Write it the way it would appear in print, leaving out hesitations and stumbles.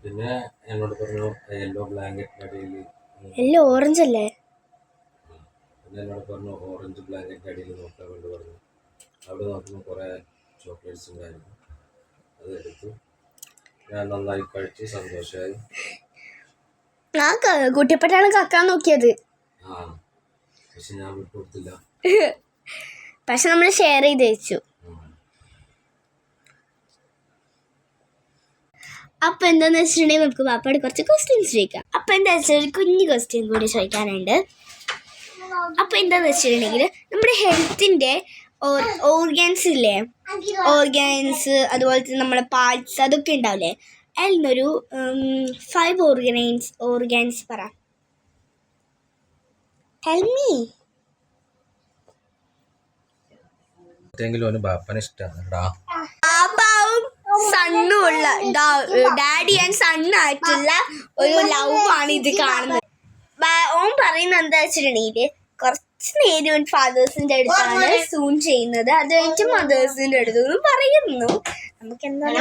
പിന്നെ എന്നോട് പറഞ്ഞു യെല്ലോ ബ്ലാങ്കറ്റിന്റെ അടിയിൽ എല്ലാം ഓറഞ്ച് അല്ലേ? പിന്നെ എന്നോട് പറഞ്ഞു ഓറഞ്ച് ബ്ലാങ്കറ്റിന്റെ അടിയിൽ നോക്കാൻ വേണ്ടി പറഞ്ഞു. അവിടെ നോക്കുമ്പോൾ കുറെ ചോക്ലേറ്റ്സ് ഉണ്ടായിരുന്നു. അത് എടുത്തു. ഞാൻ നന്നായി കഴിച്ച് സന്തോഷമായി. കുട്ടിപ്പറ്റാണ് കക്കാൻ നോക്കിയത്. പക്ഷെ ഞാൻ വിട്ടുകൊടുത്തില്ല. പക്ഷെ നമ്മൾ ഷെയർ ചെയ്ത് വെച്ചു. അപ്പൊ എന്താന്ന് വെച്ചിട്ടുണ്ടെങ്കിൽ നമുക്ക് പാപ്പാട് കുറച്ച് ക്വസ്റ്റ്യൻസ് ചോദിക്കാം. അപ്പൊ എന്താ വെച്ചാൽ ഒരു കുഞ്ഞു ക്വസ്റ്റ്യൻ കൂടി ചോദിക്കാനുണ്ട്. അപ്പൊ എന്താന്ന് വെച്ചിട്ടുണ്ടെങ്കിൽ നമ്മുടെ ഹെൽത്തിന്റെ ഓർഗൻസ് ഇല്ലേ, ഓർഗൻസ് അതുപോലെ തന്നെ നമ്മളെ പാർട്സ് അതൊക്കെ ഉണ്ടാവില്ലേ, അതിൽ നിന്നൊരു 5 ഓർഗൻസ് പറ. Tell me. ബാപ്പാവും സണ്ണും ഉള്ള ഡാഡി ആൻഡ് സണ്ണായിട്ടുള്ള ഒരു ലവ് ആണ് ഇത് കാണുന്നത്. ഓൻ പറയുന്നത് എന്താ വെച്ചിട്ടുണ്ടെങ്കിൽ കുറച്ച് നേരം ഫാദേഴ്സിന്റെ അടുത്താണ് സൂൺ ചെയ്യുന്നത്, അത് കഴിഞ്ഞിട്ട് മദേഴ്സിന്റെ അടുത്ത് പറയുന്നു. നമുക്ക് എന്താണ്